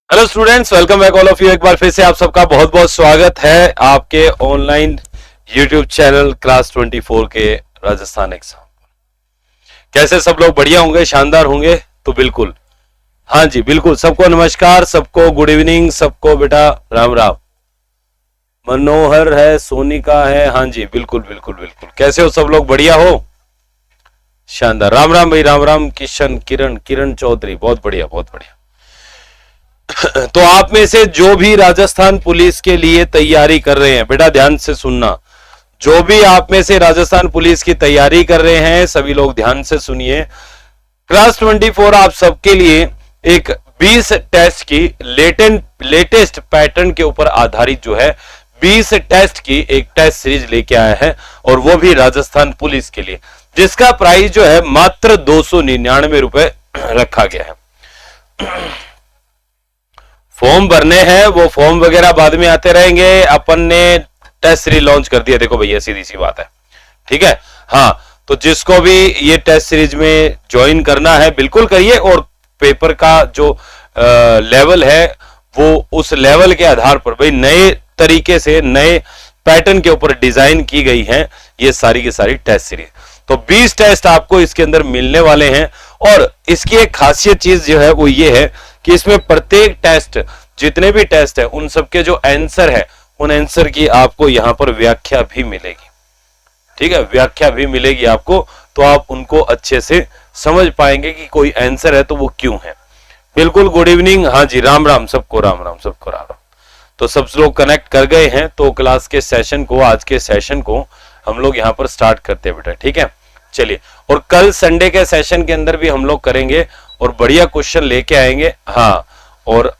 Hello students, welcome back all of you. एक बार फिर से आप सबका बहुत बहुत स्वागत है आपके ऑनलाइन यूट्यूब चैनल क्लास 24 के राजस्थान एग्जाम। कैसे सब लोग बढ़िया होंगे, शानदार होंगे? तो बिल्कुल, हाँ जी बिल्कुल, सबको नमस्कार, सबको गुड इवनिंग, सबको बेटा राम राम। मनोहर है, सोनिका है, हाँ जी बिल्कुल बिल्कुल बिल्कुल। कैसे हो सब लोग? बढ़िया हो, शानदार। राम राम भाई, राम राम। किशन, किरण चौधरी, बहुत बढ़िया बहुत बढ़िया। तो आप में से जो भी राजस्थान पुलिस के लिए तैयारी कर रहे हैं, बेटा ध्यान से सुनना, जो भी आप में से राजस्थान पुलिस की तैयारी कर रहे हैं सभी लोग ध्यान से सुनिए। क्लास 24 आप सबके लिए एक 20 टेस्ट की लेटेस्ट पैटर्न के ऊपर आधारित जो है 20 टेस्ट की एक टेस्ट सीरीज लेके आया है, और वो भी राजस्थान पुलिस के लिए, जिसका प्राइस जो है मात्र 299 रुपए रखा गया है। फॉर्म भरने हैं, वो फॉर्म वगैरह बाद में आते रहेंगे। अपन ने टेस्ट सीरीज लॉन्च कर दिया, देखो भैया सीधी सी बात है, ठीक है। हाँ, तो जिसको भी ये टेस्ट सीरीज में ज्वाइन करना है बिल्कुल करिए, और पेपर का जो लेवल है वो उस लेवल के आधार पर भाई नए तरीके से नए पैटर्न के ऊपर डिजाइन की गई है ये सारी की सारी टेस्ट सीरीज। तो 20 टेस्ट आपको इसके अंदर मिलने वाले हैं, और इसकी एक खासियत चीज जो है वो ये है कि इसमें प्रत्येक टेस्ट, जितने भी टेस्ट है उन सबके जो आंसर है उन आंसर की आपको यहां पर व्याख्या भी मिलेगी, ठीक है, व्याख्या भी मिलेगी आपको, तो आप उनको अच्छे से समझ पाएंगे कि कोई आंसर है तो वो क्यों है। बिल्कुल गुड इवनिंग, हाँ जी राम राम, सबको राम राम, सबको राम राम। तो सब लोग कनेक्ट कर गए हैं, तो क्लास के सेशन को, आज के सेशन को हम लोग यहाँ पर स्टार्ट करते हैं बेटा, ठीक है। चलिए, और कल संडे के सेशन के अंदर भी हम लोग करेंगे और बढ़िया क्वेश्चन लेके आएंगे। हाँ, और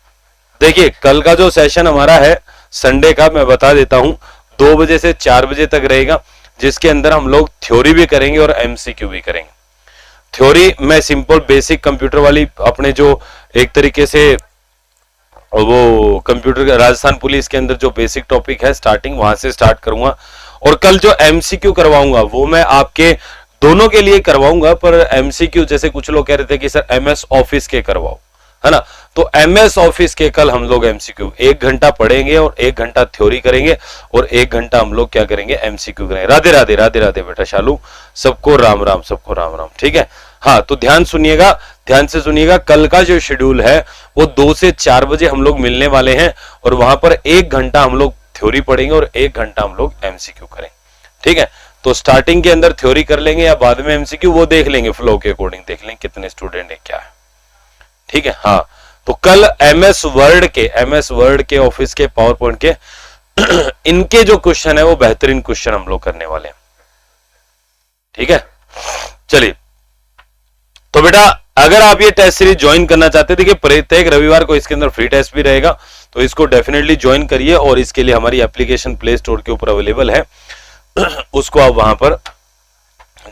देखिए कल का जो सेशन हमारा है संडे का, मैं बता देता हूं, 2 बजे से 4 बजे तक रहेगा, जिसके अंदर हम लोग थ्योरी भी करेंगे और एमसीक्यू भी करेंगे। थ्योरी मैं सिंपल बेसिक कंप्यूटर वाली अपने जो एक तरीके से वो कंप्यूटर राजस्थान पुलिस के अंदर जो बेसिक टॉपिक है स्टार्टिंग, वहां से स्टार्ट करूंगा, और कल जो एमसीक्यू करवाऊंगा वो मैं आपके दोनों के लिए करवाऊंगा। पर एमसीक्यू जैसे कुछ लोग कह रहे थे कि सर एमएस ऑफिस के करवाओ, है ना, तो एमएस ऑफिस के कल हम लोग एमसीक्यू 1 घंटा पढ़ेंगे और 1 घंटा थ्योरी करेंगे, और 1 घंटा हम लोग क्या करेंगे, एमसीक्यू करेंगे। राधे राधे राधे राधे बेटा शालू, सबको राम राम, सबको राम राम, ठीक है। हाँ, तो ध्यान सुनिएगा, ध्यान से सुनिएगा। कल का जो शेड्यूल है वो 2 से 4 बजे हम लोग मिलने वाले हैं, और वहां पर 1 घंटा हम लोग थ्योरी पढ़ेंगे और 1 घंटा हम लोग एमसीक्यू करेंगे, ठीक है। तो स्टार्टिंग के अंदर थ्योरी कर लेंगे या बाद में एमसीक्यू, वो देख लेंगे, फ्लो के अकॉर्डिंग देख लेंगे कितने स्टूडेंट है क्या है, ठीक है। हाँ, तो कल एमएस वर्ड के ऑफिस के पावर पॉइंट के इनके जो क्वेश्चन है वो बेहतरीन क्वेश्चन हम लोग करने वाले हैं, ठीक है। चलिए, तो बेटा अगर आप ये टेस्ट सीरीज ज्वाइन करना चाहते हैं, देखिए प्रत्येक रविवार को इसके अंदर फ्री टेस्ट भी रहेगा, तो इसको डेफिनेटली ज्वाइन करिए, और इसके लिए हमारी एप्लीकेशन प्ले स्टोर के ऊपर अवेलेबल है, उसको आप वहां पर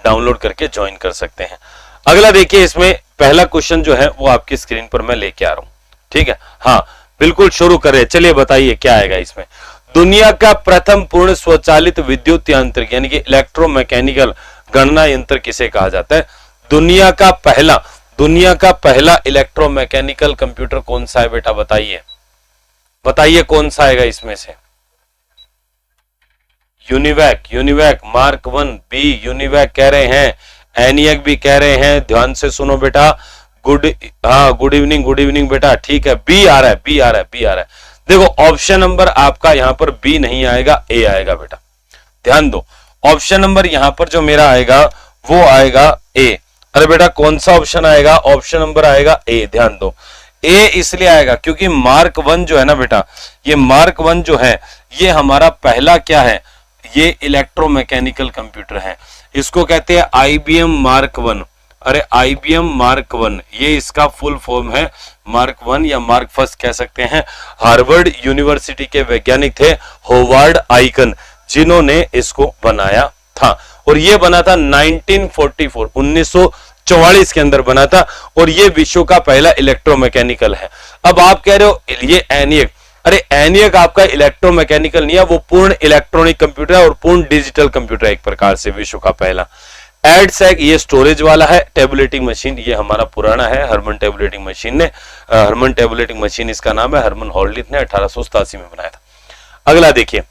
डाउनलोड करके ज्वाइन कर सकते हैं। अगला देखिए, इसमें पहला क्वेश्चन जो है वो आपकी स्क्रीन पर मैं लेके आ रहा हूं, ठीक है। हाँ बिल्कुल, शुरू कर रहे हैं। चलिए बताइए क्या आएगा इसमें। दुनिया का प्रथम पूर्ण स्वचालित विद्युत यांत्रिक यानी कि इलेक्ट्रोमैकेनिकल गणना यंत्र किसे कहा जाता है? दुनिया का पहला इलेक्ट्रोमैकेनिकल कंप्यूटर कौन सा है बेटा? बताइए बताइए कौन सा आएगा इसमें से? यूनिवैक मार्क 1 बी यूनिवैक कह रहे हैं, एनियक भी कह रहे हैं। ध्यान से सुनो बेटा, गुड इवनिंग बेटा, ठीक है। बी आ रहा है। देखो ऑप्शन नंबर आपका यहां पर बी नहीं आएगा, ए आएगा बेटा, ध्यान दो। ऑप्शन नंबर यहां पर जो मेरा आएगा वो आएगा ए। अरे बेटा कौन सा ऑप्शन आएगा? ऑप्शन नंबर आएगा ए, ध्यान दो। ए इसलिए आएगा क्योंकि मार्क 1 जो है ना बेटा, ये मार्क 1 जो है ये हमारा पहला क्या है, ये इलेक्ट्रोमैकेनिकल कंप्यूटर है, इसको कहते हैं आईबीएम मार्क 1। अरे आईबीएम मार्क 1 ये इसका फुल फॉर्म है, मार्क 1 या मार्क फर्स्ट कह सकते हैं। हार्वर्ड यूनिवर्सिटी के वैज्ञानिक थे होवार्ड आइकन, जिन्होंने इसको बनाया था, और ये बना था 1944 के अंदर बना था, और ये विश्व का पहला इलेक्ट्रोमैकेनिकल है। अब आप कह रहे हो ये एनियक, अरे एनियक आपका इलेक्ट्रोमैकेनिकल नहीं है, वो पूर्ण इलेक्ट्रॉनिक कंप्यूटर है और पूर्ण डिजिटल कंप्यूटर है, एक प्रकार से विश्व का पहला। एडसैक ये स्टोरेज वाला है, टेबुलेटिंग मशीन ये हमारा पुराना है, हरमन टेबुलेटिंग मशीन ने, हरमन टेबुलेटिंग मशीन इसका नाम है, हरमन हॉलडिथ ने 1887 में बनाया था। अगला देखिए,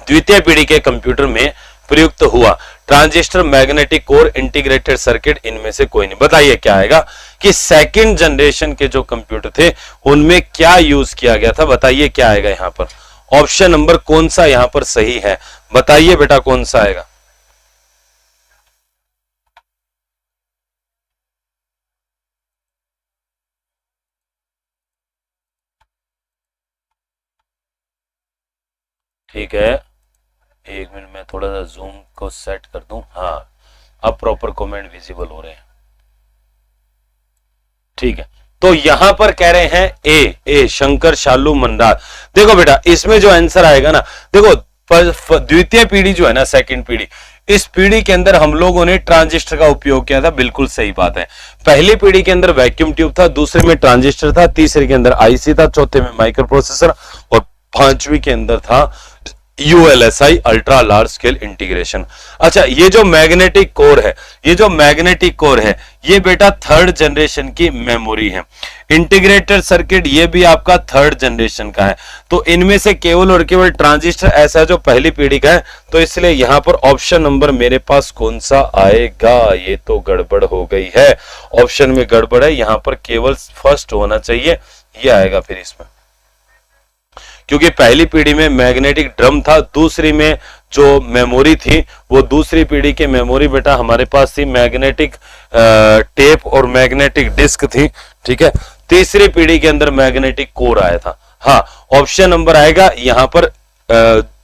द्वितीय पीढ़ी के कंप्यूटर में प्रयुक्त हुआ transistor, magnetic core, integrated circuit, इनमें से कोई नहीं। बताइए क्या आएगा कि सेकंड जनरेशन के जो कंप्यूटर थे उनमें क्या यूज किया गया था, बताइए क्या आएगा यहां पर। ऑप्शन नंबर कौन सा यहां पर सही है, बताइए बेटा कौन सा आएगा। ठीक है, एक मिनट में थोड़ा सा जूम को सेट कर दूं। हाँ, अब प्रॉपर कमेंट विजिबल हो रहे हैं। ठीक है, तो यहां पर कह रहे हैं ए शंकर शालू मंडार। देखो बेटा इसमें जो आंसर आएगा ना, देखो द्वितीय पीढ़ी जो है ना, सेकंड पीढ़ी, इस पीढ़ी के अंदर हम लोगों ने ट्रांजिस्टर का उपयोग किया था, बिल्कुल सही बात है। पहली पीढ़ी के अंदर वैक्यूम ट्यूब था, दूसरे में ट्रांजिस्टर था, तीसरे के अंदर आईसी था, चौथे में माइक्रो प्रोसेसर और पांचवी के अंदर था ULSI, ultra large scale integration. अच्छा, ये जो मैग्नेटिक कोर है, ये बेटा थर्ड जनरेशन की मेमोरी है। इंटीग्रेटेड सर्किट ये भी आपका थर्ड जनरेशन का है। तो इनमें से केवल और केवल ट्रांजिस्टर ऐसा है जो पहली पीढ़ी का है, तो इसलिए यहां पर ऑप्शन नंबर मेरे पास कौन सा आएगा, ये तो गड़बड़ हो गई है, ऑप्शन में गड़बड़ है, यहां पर केवल फर्स्ट होना चाहिए, ये आएगा फिर इसमें, क्योंकि पहली पीढ़ी में मैग्नेटिक ड्रम था, दूसरी में जो मेमोरी थी वो दूसरी पीढ़ी की मेमोरी बेटा हमारे पास थी मैग्नेटिक टेप और मैग्नेटिक डिस्क थी। ठीक है, तीसरी पीढ़ी के अंदर मैग्नेटिक कोर आया था। हाँ, ऑप्शन नंबर आएगा यहां पर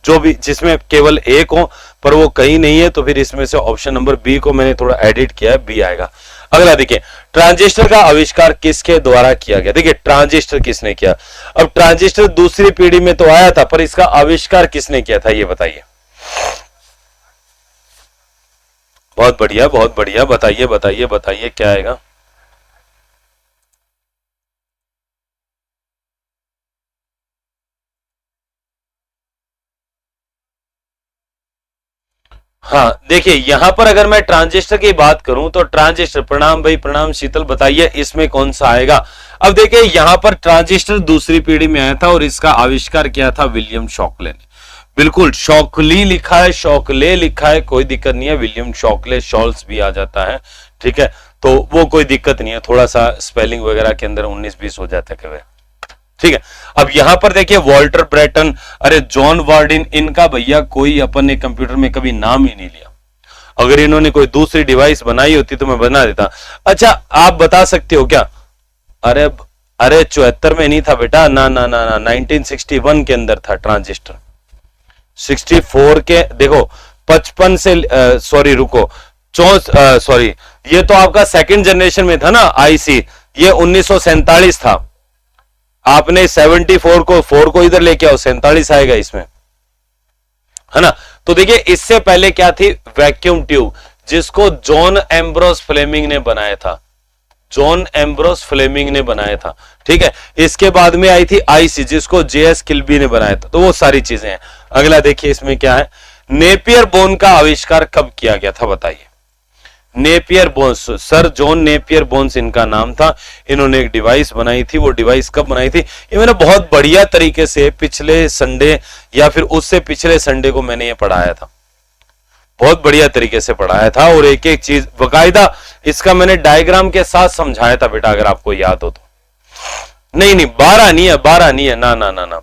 जो भी जिसमें केवल एक हो पर वो कहीं नहीं है, तो फिर इसमें से ऑप्शन नंबर बी को मैंने थोड़ा एडिट किया है, बी आएगा। अगला देखिए, ट्रांजिस्टर का आविष्कार किसके द्वारा किया गया। देखिए ट्रांजिस्टर किसने किया, अब ट्रांजिस्टर दूसरी पीढ़ी में तो आया था पर इसका आविष्कार किसने किया था, ये बताइए। बहुत बढ़िया, बहुत बढ़िया, बताइए बताइए बताइए क्या आएगा। हाँ देखिए, यहां पर अगर मैं ट्रांजिस्टर की बात करूं तो ट्रांजिस्टर, प्रणाम भाई प्रणाम शीतल, बताइए इसमें कौन सा आएगा। अब देखिए यहां पर ट्रांजिस्टर दूसरी पीढ़ी में आया था और इसका आविष्कार किया था विलियम शॉकले ने। बिल्कुल, शॉकली लिखा है, शॉकले लिखा है, कोई दिक्कत नहीं है, विलियम शॉकले, शॉल्स भी आ जाता है। ठीक है, तो वो कोई दिक्कत नहीं है, थोड़ा सा स्पेलिंग वगैरह के अंदर 19-20 हो जाता है। ठीक है, अब यहां पर देखिए वॉल्टर ब्रेटन, अरे जॉन वार्डिन, इनका भैया कोई अपन ने कंप्यूटर में कभी नाम ही नहीं लिया। अगर इन्होंने कोई दूसरी डिवाइस बनाई होती तो मैं बना देता। अच्छा, आप बता सकते हो क्या, अरे अरे 74 में नहीं था बेटा, ना ना ना ना, 1961 के अंदर था ट्रांजिस्टर। 64 के देखो 55 से सॉरी रुको, सॉरी, ये तो आपका सेकंड जनरेशन में था ना आईसी, ये 1947 था। आपने 74 को 4 को इधर लेके आओ, 47 आएगा इसमें, है ना। तो देखिए इससे पहले क्या थी, वैक्यूम ट्यूब, जिसको जॉन एम्ब्रोस फ्लेमिंग ने बनाया था, जॉन एम्ब्रोस फ्लेमिंग ने बनाया था। ठीक है, इसके बाद में आई थी आईसी, जिसको जेएस किल्बी ने बनाया था। तो वो सारी चीजें हैं। अगला देखिए इसमें क्या है, नेपियर बोन का आविष्कार कब किया गया था, बताइए। Napier bones, sir John Napier bones इनका नाम था। इन्होंने एक डिवाइस बनाई थी, वो डिवाइस कब बनाई थी, ये मैंने बहुत बढ़िया तरीके से पिछले संडे या फिर उससे पिछले संडे को मैंने ये पढ़ाया था, बहुत बढ़िया तरीके से पढ़ाया था, और एक एक चीज बकायदा इसका मैंने डायग्राम के साथ समझाया था बेटा, अगर आपको याद हो तो। नहीं नहीं, 12 नहीं है, 12 नहीं है, ना ना ना ना,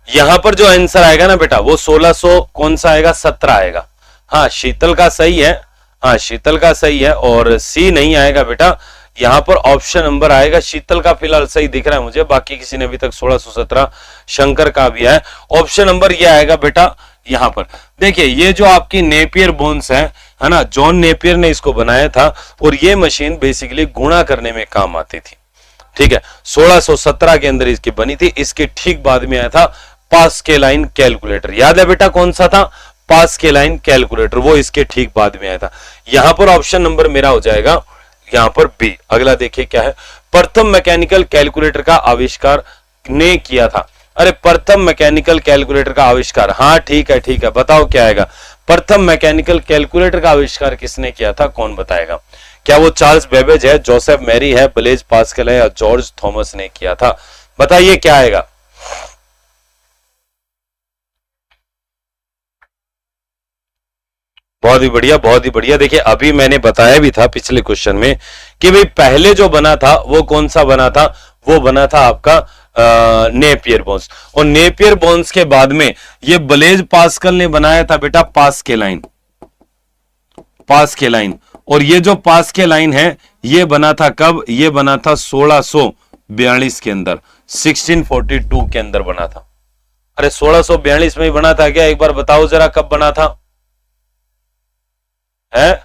यहां पर जो आंसर आएगा ना बेटा वो 1600 कौन सा आएगा, 17 आएगा। हाँ शीतल का सही है, हाँ शीतल का सही है, और सी नहीं आएगा बेटा, यहां पर ऑप्शन नंबर आएगा, शीतल का फिलहाल सही दिख रहा है मुझे, बाकी किसी ने अभी तक 1617, शंकर का भी है। ऑप्शन नंबर ये आएगा बेटा यहां पर। देखिए ये जो आपकी नेपियर बोन्स है ना, जॉन नेपियर ने इसको बनाया था, और ये मशीन बेसिकली गुणा करने में काम आती थी। ठीक है, 1617 के अंदर इसकी बनी थी। इसके ठीक बाद में आया था पास्केलाइन कैलकुलेटर, याद है बेटा कौन सा था, पास्केलाइन कैलकुलेटर, वो इसके ठीक बाद में आया था। यहां पर ऑप्शन नंबर मेरा हो जाएगा यहां पर बी। अगला देखिए क्या है, प्रथम मैकेनिकल कैलकुलेटर का आविष्कार ने किया था। अरे प्रथम मैकेनिकल कैलकुलेटर का आविष्कार, हाँ ठीक है, बताओ क्या आएगा। प्रथम मैकेनिकल कैलकुलेटर का आविष्कार किसने किया था, कौन बताएगा? क्या वो चार्ल्स बेबेज है, जोसेफ मैरी है, ब्लेज पास्कल है या जॉर्ज थॉमस ने किया था? बताइए क्या आएगा। बहुत ही बढ़िया, बहुत ही बढ़िया। देखिए अभी मैंने बताया भी था पिछले क्वेश्चन में कि भाई पहले जो बना था वो कौन सा बना था, वो बना था आपका नेपियर बोन्स, और नेपियर बोन्स के बाद में ये ब्लेज पास्कल ने बनाया था बेटा पास के लाइन, पास के लाइन। और ये जो पास के लाइन है ये बना था कब, ये बना था 1642 के अंदर, 1642 के अंदर बना था। अरे 1642 में ही बना था क्या, एक बार बताओ जरा कब बना था है?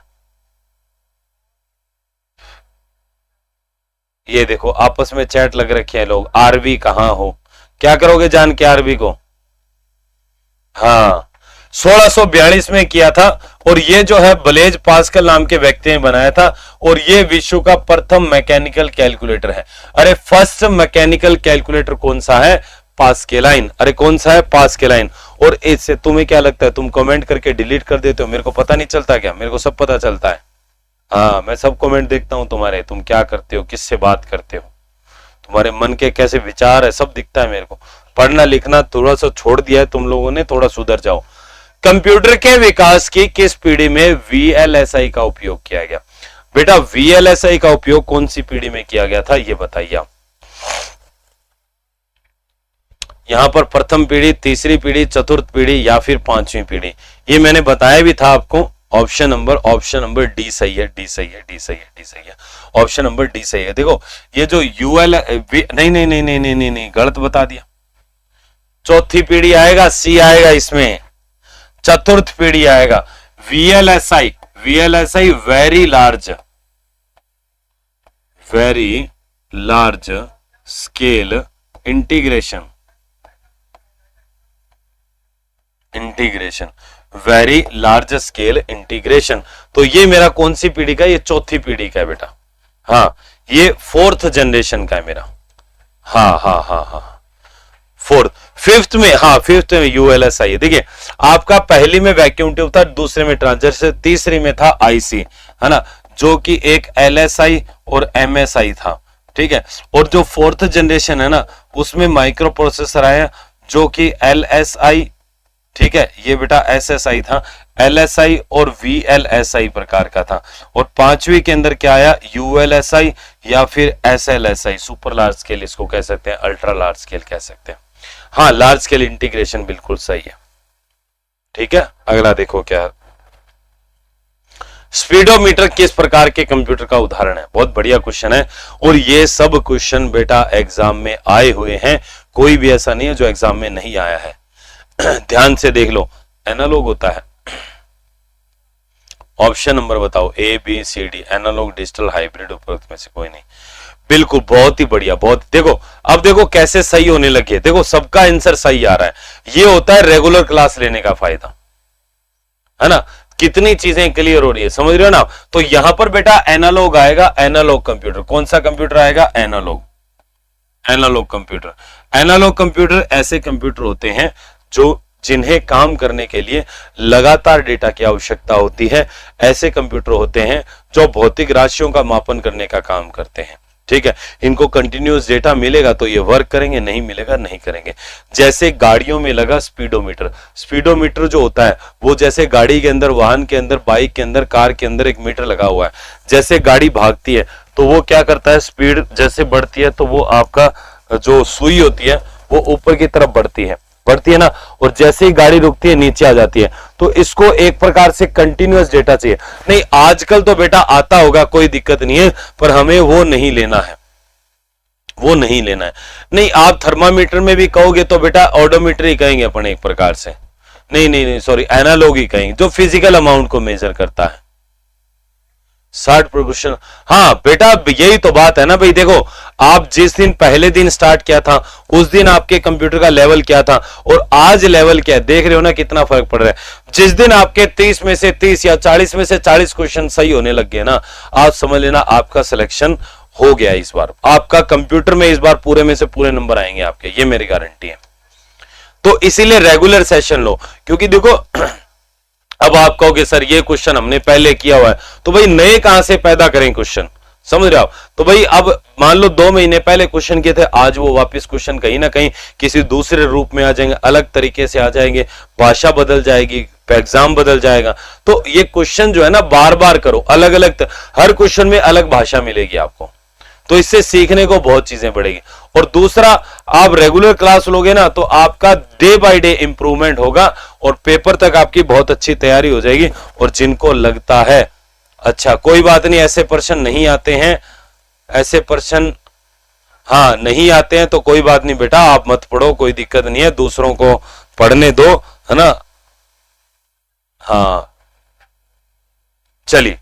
ये देखो आपस में चैट लग रखे हैं लोग, आरबी कहां हो, क्या करोगे जान के आरबी को? हाँ 1642 में किया था, और ये जो है ब्लेज पास्कल नाम के व्यक्ति ने बनाया था, और ये विश्व का प्रथम मैकेनिकल कैलकुलेटर है। अरे फर्स्ट मैकेनिकल कैलकुलेटर कौन सा है, पास्केलाइन। अरे कौन सा है, पास्केलाइन। और इससे तुम्हें क्या लगता है, तुम कमेंट करके डिलीट कर देते हो, मेरे को पता नहीं चलता क्या? मेरे को सब पता चलता है। हाँ मैं सब कमेंट देखता हूं तुम्हारे, तुम क्या करते हो, किससे बात करते हो, तुम्हारे मन के कैसे विचार है, सब दिखता है मेरे को। पढ़ना लिखना थोड़ा सा छोड़ दिया है तुम लोगों ने, थोड़ा सुधर जाओ। कंप्यूटर के विकास की किस पीढ़ी में VLSI का उपयोग किया गया? बेटा VLSI का उपयोग कौन सी पीढ़ी में किया गया था, ये बताइए आप। यहां पर प्रथम पीढ़ी, तीसरी पीढ़ी, चतुर्थ पीढ़ी या फिर पांचवी पीढ़ी, ये मैंने बताया भी था आपको। ऑप्शन नंबर डी सही है, डी सही है, डी सही है, डी सही है, ऑप्शन नंबर डी सही है। देखो ये जो UL नहीं नहीं नहीं नहीं नहीं नहीं, नहीं गलत बता दिया। चौथी पीढ़ी आएगा, सी आएगा इसमें, चतुर्थ पीढ़ी आएगा। VLSI, VLSI very large scale integration, very large scale integration. तो ये मेरा कौन सी पीढ़ी का, ये चौथी पीढ़ी का है बेटा। हाँ ये फोर्थ जनरेशन का है मेरा। हाँ हाँ हाँ हाँ फोर्थ, फिफ्थ में, हाँ फिफ्थ में ULSI है। देखिए आपका पहली में वैक्यूम ट्यूब था, दूसरे में ट्रांजिस्टर, तीसरी में था IC, है ना, जो कि एक LSI और MSI था, ठीक है। और जो फोर्थ जनरेशन है ना, उसमें माइक्रो प्रोसेसर आया जो कि LSI, ठीक है, ये बेटा SSI था, LSI और VLSI प्रकार का था। और पांचवी के अंदर क्या आया, ULSI या फिर SLSI, सुपर लार्ज स्केल इसको कह सकते हैं, अल्ट्रा लार्ज स्केल कह सकते हैं। हाँ लार्ज स्केल इंटीग्रेशन बिल्कुल सही है, ठीक है। अगला देखो क्या, स्पीडोमीटर किस प्रकार के कंप्यूटर का उदाहरण है? बहुत बढ़िया क्वेश्चन है, और ये सब क्वेश्चन बेटा एग्जाम में आए हुए हैं, कोई भी ऐसा नहीं है जो एग्जाम में नहीं आया है। ध्यान से देख लो, एनालॉग होता है, ऑप्शन नंबर बताओ ABCD, एनालॉग, डिजिटल, हाइब्रिड, उपरोक्त में से कोई नहीं। बिल्कुल, बहुत ही बढ़िया, बहुत। देखो अब देखो कैसे सही होने लगे, देखो सबका आंसर सही आ रहा है। ये होता है रेगुलर क्लास लेने का फायदा, है ना, कितनी चीजें क्लियर हो रही है, समझ रहे हो ना। तो यहां पर बेटा एनालॉग आएगा, एनालॉग कंप्यूटर। कौन सा कंप्यूटर आएगा, analogue, analogue computer. Analogue computer ऐसे कंप्यूटर होते हैं जो जिन्हें काम करने के लिए लगातार डेटा की आवश्यकता होती है। ऐसे कंप्यूटर होते हैं जो भौतिक राशियों का मापन करने का काम करते हैं, ठीक है। इनको कंटिन्यूअस डेटा मिलेगा तो ये वर्क करेंगे, नहीं मिलेगा नहीं करेंगे। जैसे गाड़ियों में लगा स्पीडोमीटर, स्पीडोमीटर जो होता है वो जैसे गाड़ी के अंदर, वाहन के अंदर, बाइक के अंदर, कार के अंदर एक मीटर लगा हुआ है। जैसे गाड़ी भागती है तो वो क्या करता है, स्पीड जैसे बढ़ती है तो वो आपका जो सुई होती है वो ऊपर की तरफ बढ़ती है ना, और जैसे ही गाड़ी रुकती है नीचे आ जाती है। तो इसको एक प्रकार से कंटिन्यूअस डेटा चाहिए। नहीं आजकल तो बेटा आता होगा, कोई दिक्कत नहीं है, पर हमें वो नहीं लेना है, वो नहीं लेना है। नहीं आप थर्मामीटर में भी कहोगे तो बेटा ऑडोमीटर ही कहेंगे अपन एक प्रकार से, नहीं नहीं नहीं सॉरी, एनालॉग ही कहेंगे, जो फिजिकल अमाउंट को मेजर करता है। 60%, हाँ बेटा यही तो बात है ना भाई। देखो आप जिस दिन पहले दिन स्टार्ट किया था उस दिन आपके कंप्यूटर का लेवल क्या था और आज लेवल क्या है, देख रहे हो ना कितना फर्क पड़ रहा है। जिस दिन आपके 30 में से 30 या 40 में से 40 क्वेश्चन सही होने लग गए ना, आप समझ लेना आपका सिलेक्शन हो गया। इस बार आपका कंप्यूटर में इस बार पूरे में से पूरे नंबर आएंगे आपके, ये मेरी गारंटी है। तो इसीलिए रेगुलर सेशन लो, क्योंकि देखो अब आप कहोगे सर ये क्वेश्चन हमने पहले किया हुआ है, तो भाई नए कहां से पैदा करें क्वेश्चन, समझ रहे हो आप? तो भाई अब मान लो 2 महीने पहले क्वेश्चन किए थे, आज वो वापस क्वेश्चन कहीं ना कहीं किसी दूसरे रूप में आ जाएंगे, अलग तरीके से आ जाएंगे, भाषा बदल जाएगी, एग्जाम बदल जाएगा। तो ये क्वेश्चन जो है ना बार बार करो, अलग अलग, हर क्वेश्चन में अलग भाषा मिलेगी आपको, तो इससे सीखने को बहुत चीजें बढ़ेगी। और दूसरा, आप रेगुलर क्लास लोगे ना तो आपका डे बाय डे इंप्रूवमेंट होगा और पेपर तक आपकी बहुत अच्छी तैयारी हो जाएगी। और जिनको लगता है अच्छा कोई बात नहीं, ऐसे प्रश्न नहीं आते हैं, ऐसे प्रश्न हाँ नहीं आते हैं तो कोई बात नहीं बेटा, आप मत पढ़ो, कोई दिक्कत नहीं है, दूसरों को पढ़ने दो, है ना। हाँ चलिए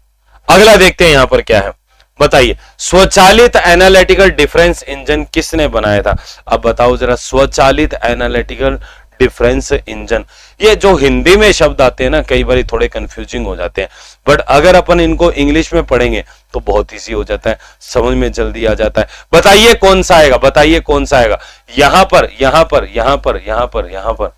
अगला देखते हैं यहां पर क्या है, बताइए। स्वचालित एनालिटिकल डिफरेंस इंजन किसने बनाया था? अब बताओ जरा, स्वचालित एनालिटिकल डिफरेंस इंजन, ये जो हिंदी में शब्द आते हैं ना कई बार थोड़े कंफ्यूजिंग हो जाते हैं, बट अगर अपन इनको इंग्लिश में पढ़ेंगे तो बहुत इजी हो जाता है, समझ में जल्दी आ जाता है। बताइए कौन सा आएगा, बताइए कौन सा आएगा? यहां पर, यहां पर, यहां पर, यहां पर, यहां पर,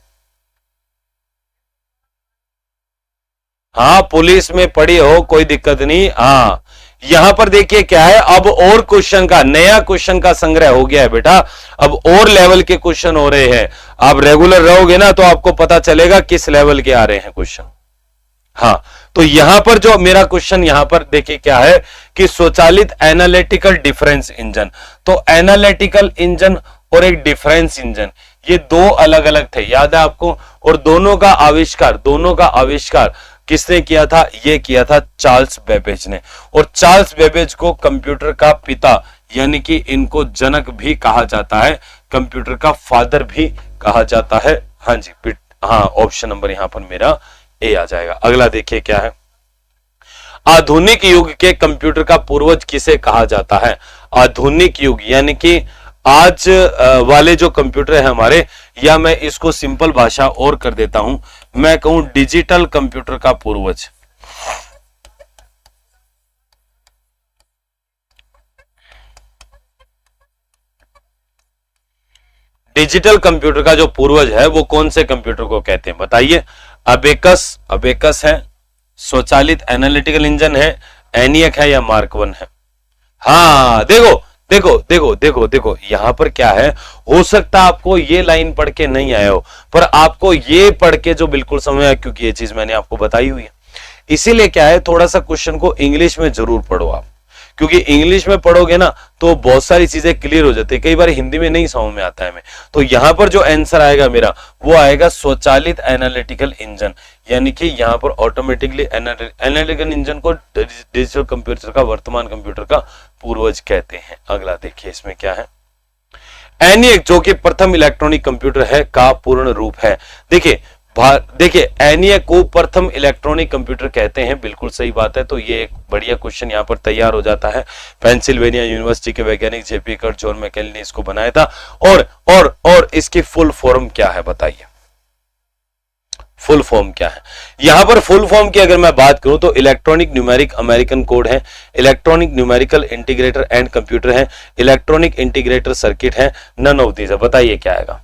हाँ पुलिस में पढ़ी हो कोई दिक्कत नहीं। हाँ यहां पर देखिए क्या है, अब और क्वेश्चन का, नया क्वेश्चन का संग्रह हो गया है बेटा, अब और लेवल के क्वेश्चन हो रहे हैं। आप रेगुलर रहोगे ना तो आपको पता चलेगा किस लेवल के आ रहे हैं क्वेश्चन। हाँ तो यहां पर जो मेरा क्वेश्चन यहां पर देखिए क्या है कि स्वचालित एनालिटिकल डिफरेंस इंजन, तो एनालिटिकल इंजन और एक डिफरेंस इंजन, ये दो अलग अलग थे, याद है आपको? और दोनों का आविष्कार किसने किया था? ये किया था चार्ल्स बेबेज ने। और चार्ल्स बेबेज को कंप्यूटर का पिता यानी कि इनको जनक भी कहा जाता है, कंप्यूटर का फादर भी कहा जाता है। हाँ जी, हाँ ऑप्शन नंबर यहां पर मेरा ए आ जाएगा। अगला देखिए क्या है, आधुनिक युग के कंप्यूटर का पूर्वज किसे कहा जाता है? आधुनिक युग यानी कि आज वाले जो कंप्यूटर है हमारे, या मैं इसको सिंपल भाषा और कर देता हूं, मैं कहूं डिजिटल कंप्यूटर का पूर्वज। डिजिटल कंप्यूटर का जो पूर्वज है वो कौन से कंप्यूटर को कहते हैं बताइए? अबेकस है, स्वचालित एनालिटिकल इंजन है, एनियक है, या मार्क 1 है? हाँ देखो देखो देखो देखो देखो यहां पर क्या है, हो सकता है आपको ये लाइन पढ़ के नहीं आया हो, पर आपको ये पढ़ के जो बिल्कुल समझ आया, क्योंकि ये चीज मैंने आपको बताई हुई है। इसीलिए क्या है, थोड़ा सा क्वेश्चन को इंग्लिश में जरूर पढ़ो आप, क्योंकि इंग्लिश में पढ़ोगे ना तो बहुत सारी चीजें क्लियर हो जाती है, कई बार हिंदी में नहीं समझ में आता है हमें। तो यहां पर जो आंसर आएगा मेरा वो आएगा स्वचालित एनालिटिकल इंजन, यानी कि यहां पर ऑटोमेटिकली एनालिटिकल इंजन को डिजिटल कंप्यूटर का, वर्तमान कंप्यूटर का पूर्वज कहते हैं। अगला देखिए इसमें क्या है, एनियक जो कि प्रथम इलेक्ट्रॉनिक कंप्यूटर है का पूर्ण रूप है। देखिए एनियक को प्रथम इलेक्ट्रॉनिक कंप्यूटर कहते हैं, बिल्कुल सही बात है। तो ये एक बढ़िया क्वेश्चन यहाँ पर तैयार हो जाता है। पेंसिल्वेनिया यूनिवर्सिटी के वैज्ञानिक जेपी कर्ट जॉन मैकेल ने इसको बनाया था। और इसकी फुल फॉर्म क्या है बताइए? फुल फॉर्म क्या है? यहां पर फुल फॉर्म की अगर मैं बात करूं तो इलेक्ट्रॉनिक न्यूमेरिक अमेरिकन कोड है, electronic numerical integrator and computer है, इलेक्ट्रॉनिक इंटीग्रेटर सर्किट है, नन ऑफ दीज है। बताइए क्या आएगा?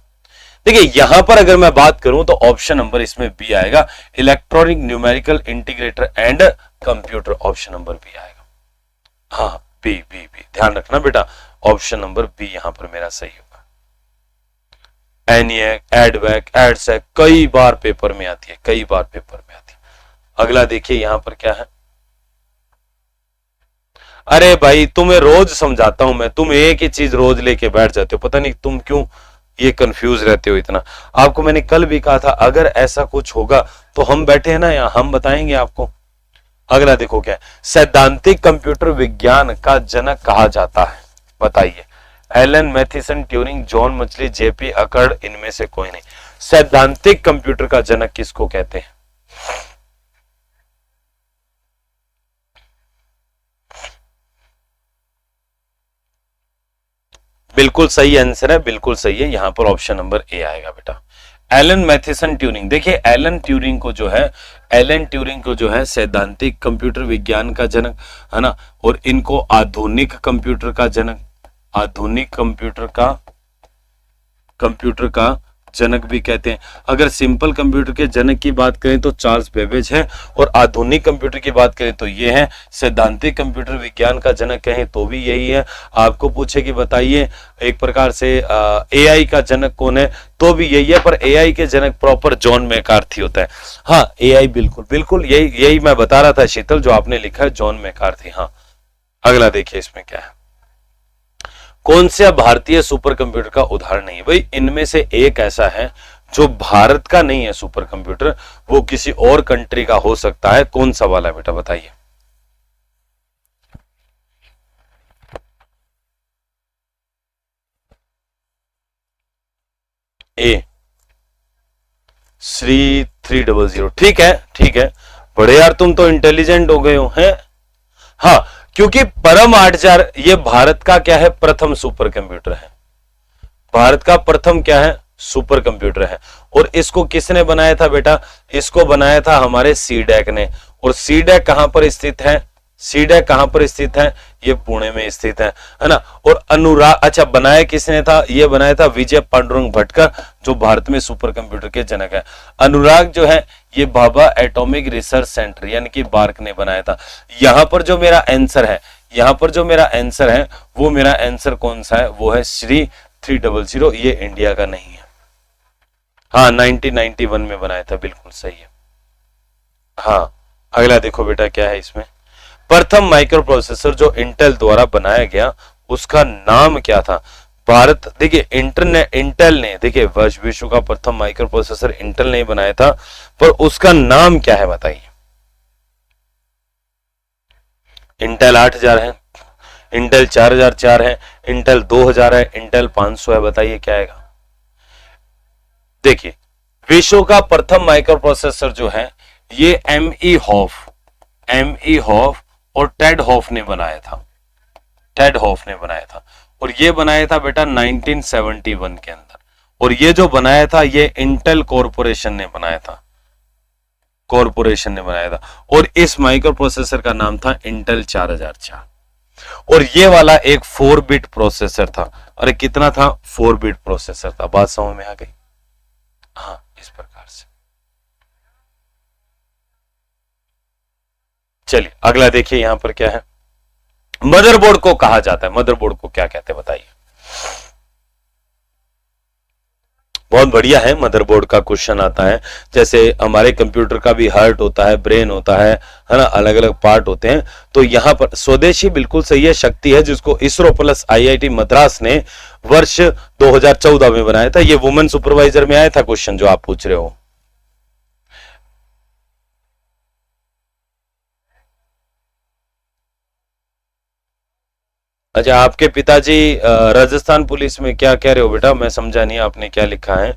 देखिए यहां पर अगर मैं बात करूं तो ऑप्शन नंबर इसमें बी आएगा, electronic numerical integrator and computer, option number B आएगा। हाँ बी, ध्यान रखना बेटा, ऑप्शन नंबर बी यहां पर मेरा सही होगा। एनियक, एडवैक, एडसेक कई बार पेपर में आती है, कई बार पेपर में आती है। अगला देखिए यहां पर क्या है, अरे भाई तुम्हें रोज समझाता हूं मैं, तुम एक ही चीज रोज लेके बैठ जाते हो, पता नहीं तुम क्यों ये कंफ्यूज रहते हो इतना। आपको मैंने कल भी कहा था अगर ऐसा कुछ होगा तो हम बैठे हैं ना यहाँ, हम बताएंगे आपको। अगला देखो क्या है, सैद्धांतिक कंप्यूटर विज्ञान का जनक कहा जाता है, बताइए? एलन, मैथिसन, ट्यूरिंग, जॉन मचली, जेपी अकर्ड, इनमें से कोई नहीं। सैद्धांतिक कंप्यूटर का जनक किसको कहते हैं? बिल्कुल सही आंसर है, बिल्कुल सही है, यहां पर ऑप्शन नंबर ए आएगा बेटा, एलन मैथिसन ट्यूरिंग। देखिए एलन ट्यूरिंग को जो है सैद्धांतिक कंप्यूटर विज्ञान का जनक है ना, और इनको आधुनिक कंप्यूटर का जनक, आधुनिक कंप्यूटर का जनक भी कहते हैं। अगर सिंपल कंप्यूटर के जनक की बात करें तो चार्ल्स बेबेज है, और आधुनिक कंप्यूटर की बात करें तो ये है। सैद्धांतिक कंप्यूटर विज्ञान का जनक कहें तो भी यही है। आपको पूछे कि बताइए एक प्रकार से एआई का जनक कौन है, तो भी यही है, पर एआई के जनक प्रॉपर जॉन मैकार्थी होता है। हाँ, एआई बिल्कुल बिल्कुल यही मैं बता रहा था शीतल, जो आपने लिखा है जॉन मैकार्थी। हाँ, अगला देखिए इसमें क्या है। कौन सा भारतीय सुपर कंप्यूटर का उदाहरण नहीं है? भाई इनमें से एक ऐसा है जो भारत का नहीं है सुपर कंप्यूटर, वो किसी और कंट्री का हो सकता है। कौन सा वाला है बेटा बताइए? ए श्री 300। ठीक है ठीक है, बड़े यार तुम तो इंटेलिजेंट हो गए हो हैं। हाँ, क्योंकि परम 8000 ये भारत का क्या है? प्रथम सुपर कंप्यूटर है। भारत का प्रथम क्या है? सुपर कंप्यूटर है। और इसको किसने बनाया था बेटा? इसको बनाया था हमारे सीडैक ने। और सीडैक कहां पर स्थित है? सीडैक कहां पर स्थित है? ये पुणे में स्थित है ना। और अनुराग, अच्छा बनाया किसने था? ये बनाया था विजय पांडुरंग भटकर, जो भारत में सुपर कंप्यूटर के जनक है। अनुराग जो है ये भाभा एटॉमिक रिसर्च सेंटर यानी कि बार्क ने बनाया था। यहां पर जो मेरा आंसर है, यहां पर जो मेरा आंसर है, वो मेरा आंसर कौन सा है? वो है श्री 300। ये इंडिया का नहीं है। हाँ, 1991 में बनाया था, बिल्कुल सही है। हाँ, अगला देखो बेटा क्या है इसमें। प्रथम माइक्रो प्रोसेसर जो इंटेल द्वारा बनाया गया उसका नाम क्या था? भारत, देखिए इंटेल ने, देखिए विश्व का प्रथम माइक्रो प्रोसेसर इंटेल ने बनाया था, पर उसका नाम क्या है बताइए? इंटेल 8000 है, इंटेल 4004 है, इंटेल 2000 है, इंटेल 500 है, बताइए क्या आएगा? देखिए विश्व का प्रथम माइक्रो प्रोसेसर जो है ये एमई हॉफ और टेड हॉफ ने बनाया था। टेड हॉफ ने बनाया था, और ये बनाया था बेटा 1971 के अंदर। और ये जो बनाया था ये इंटेल कॉरपोरेशन ने बनाया था, और इस माइक्रो प्रोसेसर का नाम था इंटेल 4004। और ये वाला एक 4 बिट प्रोसेसर था। अरे कितना था? 4 बिट प्रोसेसर था। बात समझ में आ गई? हाँ, इस प्रकार से। चलिए अगला देखिए यहां पर क्या है। मदरबोर्ड को कहा जाता है, मदरबोर्ड को क्या कहते हैं बताइए? बहुत बढ़िया है, मदरबोर्ड का क्वेश्चन आता है। जैसे हमारे कंप्यूटर का भी हार्ट होता है, ब्रेन होता है ना, अलग अलग पार्ट होते हैं। तो यहाँ पर स्वदेशी बिल्कुल सही है, शक्ति है, जिसको इसरो प्लस आईआईटी मद्रास ने वर्ष 2014 में बनाया था। ये वुमेन सुपरवाइजर में आया था क्वेश्चन जो आप पूछ रहे हो। अच्छा, आपके पिताजी राजस्थान पुलिस में, क्या कह रहे हो बेटा? मैं समझा नहीं आपने क्या लिखा है।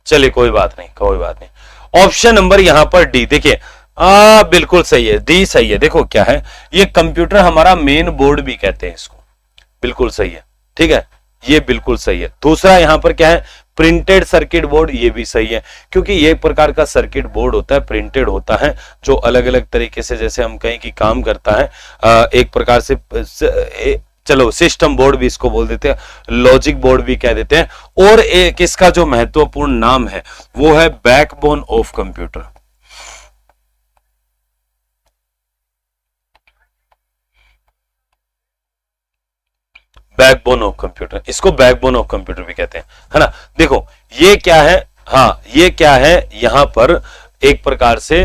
चलिए कोई बात नहीं, कोई बात नहीं। ऑप्शन नंबर यहां पर डी, देखिए बिल्कुल सही है, डी सही है। देखो क्या है, ये कंप्यूटर हमारा मेन बोर्ड भी कहते हैं इसको, बिल्कुल सही है। ठीक है, ये बिल्कुल सही है। दूसरा यहां पर क्या है? प्रिंटेड सर्किट बोर्ड, ये भी सही है, क्योंकि ये एक प्रकार का सर्किट बोर्ड होता है, प्रिंटेड होता है, जो अलग अलग तरीके से, जैसे हम कहें कि काम करता है। एक प्रकार से चलो सिस्टम बोर्ड भी इसको बोल देते हैं, लॉजिक बोर्ड भी कह देते हैं। और एक इसका जो महत्वपूर्ण नाम है वो है backbone of computer. Backbone of computer, इसको बैकबोन ऑफ कंप्यूटर भी कहते हैं, है ना। देखो ये क्या है, हाँ ये क्या है, यहां पर एक प्रकार से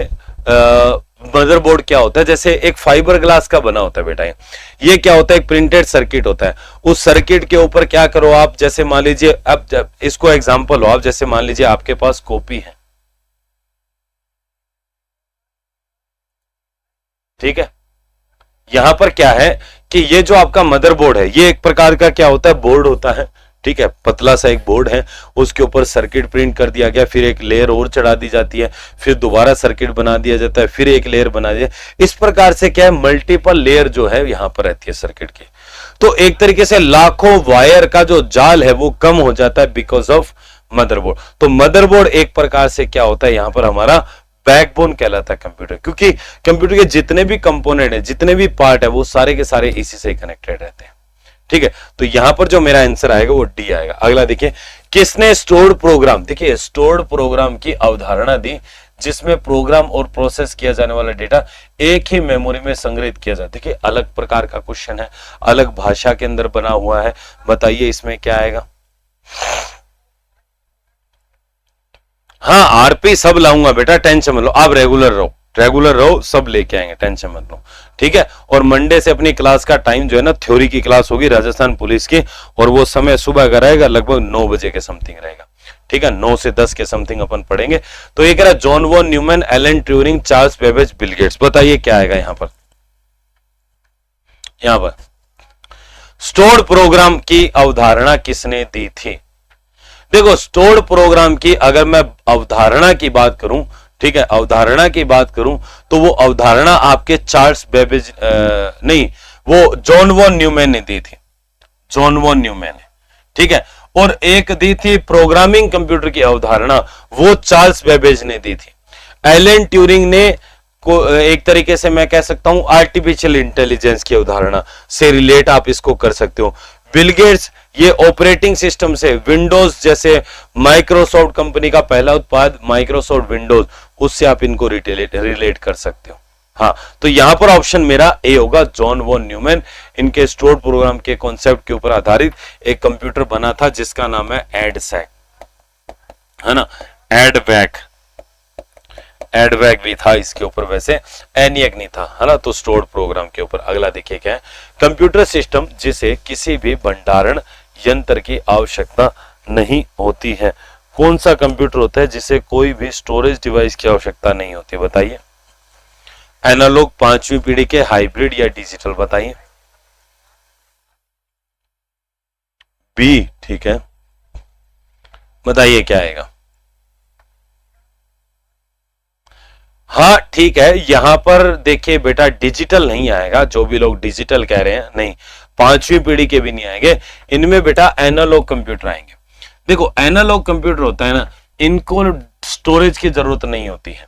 मदरबोर्ड क्या होता है, जैसे एक फाइबर ग्लास का बना होता है बेटा। ये क्या होता है? एक प्रिंटेड सर्किट होता है। उस सर्किट के ऊपर क्या करो आप, जैसे मान लीजिए, अब इसको एग्जांपल हो आप, जैसे मान लीजिए आपके पास कॉपी है, ठीक है। यहां पर क्या है कि ये जो आपका मदरबोर्ड है, ये एक प्रकार का क्या होता है? बोर्ड होता है, ठीक है, पतला सा एक बोर्ड है, उसके ऊपर सर्किट प्रिंट कर दिया गया, फिर एक लेयर और चढ़ा दी जाती है, फिर दोबारा सर्किट बना दिया जाता है, फिर एक लेयर बना दिया। इस प्रकार से क्या है, मल्टीपल लेयर जो है यहां पर रहती है सर्किट की। तो एक तरीके से लाखों वायर का जो जाल है वो कम हो जाता है बिकॉज ऑफ मदरबोर्ड। तो मदरबोर्ड एक प्रकार से क्या होता है, यहां पर हमारा बैकबोन कहलाता है कंप्यूटर, क्योंकि कंप्यूटर के जितने भी कंपोनेंट है, जितने भी पार्ट है, वो सारे के सारे इसी से कनेक्टेड रहते हैं। ठीक है, तो यहां पर जो मेरा आंसर आएगा वो डी आएगा। अगला देखिए, किसने स्टोर्ड प्रोग्राम, देखिए स्टोर्ड प्रोग्राम की अवधारणा दी जिसमें प्रोग्राम और प्रोसेस किया जाने वाला डेटा एक ही मेमोरी में संग्रहित किया जाता है। देखिए अलग प्रकार का क्वेश्चन है, अलग भाषा के अंदर बना हुआ है, बताइए इसमें क्या आएगा। हाँ आरपी सब लाऊंगा बेटा, टेंशन मत लो, आप रेगुलर रहो, सब लेके आएंगे, टेंशन मत लो, ठीक है। और मंडे से अपनी क्लास का टाइम जो है ना, थ्योरी की क्लास होगी राजस्थान पुलिस की, और वो समय सुबह का रहेगा, लगभग 9 बजे के समथिंग रहेगा, ठीक है, 9 से 10 के समथिंग अपन पढ़ेंगे। तो ये कह रहा John von Neumann, Alan Turing, Charles Babbage, Bill Gates, बताइए क्या आएगा यहां पर। यहां पर स्टोर्ड प्रोग्राम की अवधारणा किसने दी थी। देखो स्टोर्ड प्रोग्राम की अगर मैं अवधारणा की बात करूं, ठीक है, अवधारणा की बात करूं तो वो अवधारणा आपके चार्ल्स बेबेज नहीं, वो जॉन वॉन न्यूमैन ने दी थी, जॉन वॉन न्यूमैन ने, ठीक है। और एक दी थी प्रोग्रामिंग कंप्यूटर की अवधारणा, वो चार्ल्स बेबेज ने दी थी। एलन ट्यूरिंग ने को एक तरीके से मैं कह सकता हूं आर्टिफिशियल इंटेलिजेंस की अवधारणा से रिलेट आप इसको कर सकते हो। बिल गेट्स ये ऑपरेटिंग सिस्टम से, विंडोज जैसे माइक्रोसॉफ्ट कंपनी का पहला उत्पाद माइक्रोसॉफ्ट विंडोज, उससे आप इनको रिलेट कर सकते हो। हाँ तो यहां पर ऑप्शन मेरा ए होगा, जॉन वॉन न्यूमैन। इनके स्टोर्ड प्रोग्राम के कॉन्सेप्ट के ऊपर आधारित एक कंप्यूटर बना था जिसका नाम है एडसैक, है ना, एडवैक भी था इसके ऊपर, वैसे एनियक नहीं था, है ना। तो स्टोर्ड प्रोग्राम के ऊपर अगला देखिए क्या है, कंप्यूटर सिस्टम जिसे किसी भी भंडारण यंत्र की आवश्यकता नहीं होती है। कौन सा कंप्यूटर होता है जिसे कोई भी स्टोरेज डिवाइस की आवश्यकता नहीं होती, बताइए। एनालॉग, 5वीं पीढ़ी के, हाइब्रिड या डिजिटल, बताइए। बी, ठीक है, बताइए क्या आएगा। हाँ ठीक है, यहां पर देखिए बेटा डिजिटल नहीं आएगा, जो भी लोग डिजिटल कह रहे हैं नहीं, 5वीं पीढ़ी के भी नहीं आएंगे, इनमें बेटा एनालॉग कंप्यूटर आएंगे। देखो एनालॉग कंप्यूटर होता है ना, इनको स्टोरेज की जरूरत नहीं होती है।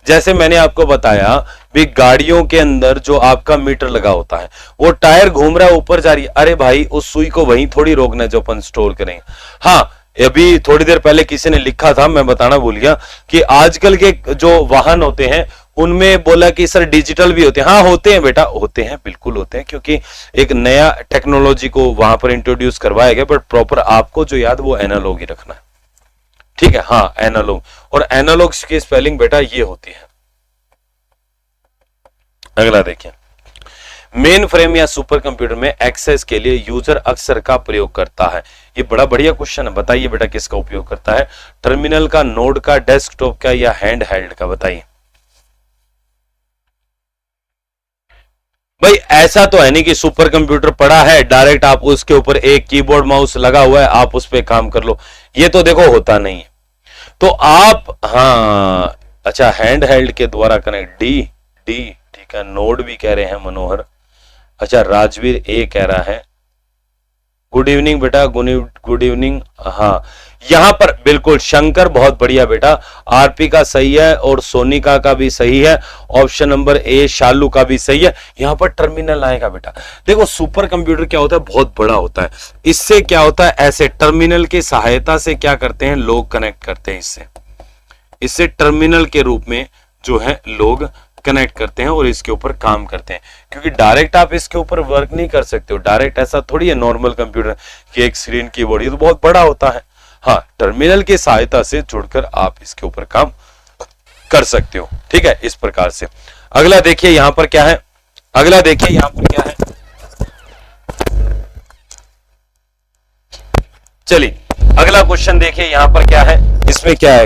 जैसे मैंने आपको बताया भी गाड़ियों के अंदर जो आपका मीटर लगा होता है, वो टायर घूम रहा है, ऊपर जा रही है, अरे भाई उस सुई को वहीं थोड़ी रोकना है जो अपन स्टोर करेंगे। हाँ अभी थोड़ी देर पहले किसी ने लिखा था, मैं बताना भूल गया, कि आजकल के जो वाहन होते हैं उनमें बोला कि सर डिजिटल भी होते हैं। हाँ होते हैं बेटा, होते हैं, बिल्कुल होते हैं, क्योंकि एक नया टेक्नोलॉजी को वहां पर इंट्रोड्यूस करवाया गया, बट प्रॉपर आपको जो याद वो एनालॉग ही रखना है, ठीक है। हाँ एनालॉग, और एनालॉग की स्पेलिंग बेटा ये होती है। अगला देखिए, मेन फ्रेम या सुपर कंप्यूटर में एक्सेस के लिए यूजर अक्सर का प्रयोग करता है। ये बड़ा बढ़िया क्वेश्चन है, बताइए बेटा किसका उपयोग करता है। टर्मिनल का, नोड का, डेस्कटॉप का या हैंड हेल्ड का, बताइए। भाई ऐसा तो है नहीं कि सुपर कंप्यूटर पड़ा है डायरेक्ट आप उसके ऊपर एक कीबोर्ड माउस लगा हुआ है आप उस पर काम कर लो, ये तो देखो होता नहीं है। तो आप हाँ अच्छा हैंड हेल्ड के द्वारा कनेक्ट, डी ठीक है, नोड भी कह रहे हैं मनोहर। अच्छा राजवीर ए कह रहा है, गुड इवनिंग बेटा, गुड इवनिंग। हाँ यहां पर बिल्कुल शंकर बहुत बढ़िया बेटा, आरपी का सही है और सोनिका का भी सही है, ऑप्शन नंबर ए शालू का भी सही है। यहां पर टर्मिनल आएगा बेटा। देखो सुपर कंप्यूटर क्या होता है, बहुत बड़ा होता है, इससे क्या होता है, ऐसे टर्मिनल की सहायता से क्या करते हैं लोग कनेक्ट करते हैं, इससे टर्मिनल के रूप में जो है लोग कनेक्ट करते हैं और इसके ऊपर काम करते हैं, क्योंकि डायरेक्ट आप इसके ऊपर वर्क नहीं कर सकते हो। डायरेक्ट ऐसा थोड़ी है नॉर्मल कंप्यूटर की एक स्क्रीन कीबोर्ड, ये तो बहुत बड़ा होता है। हाँ टर्मिनल की सहायता से जुड़कर आप इसके ऊपर काम कर सकते हो, ठीक है, इस प्रकार से। अगला देखिए यहां पर क्या है, अगला देखिए यहां पर क्या है, चलिए अगला क्वेश्चन देखिए यहां पर क्या है, इसमें क्या है,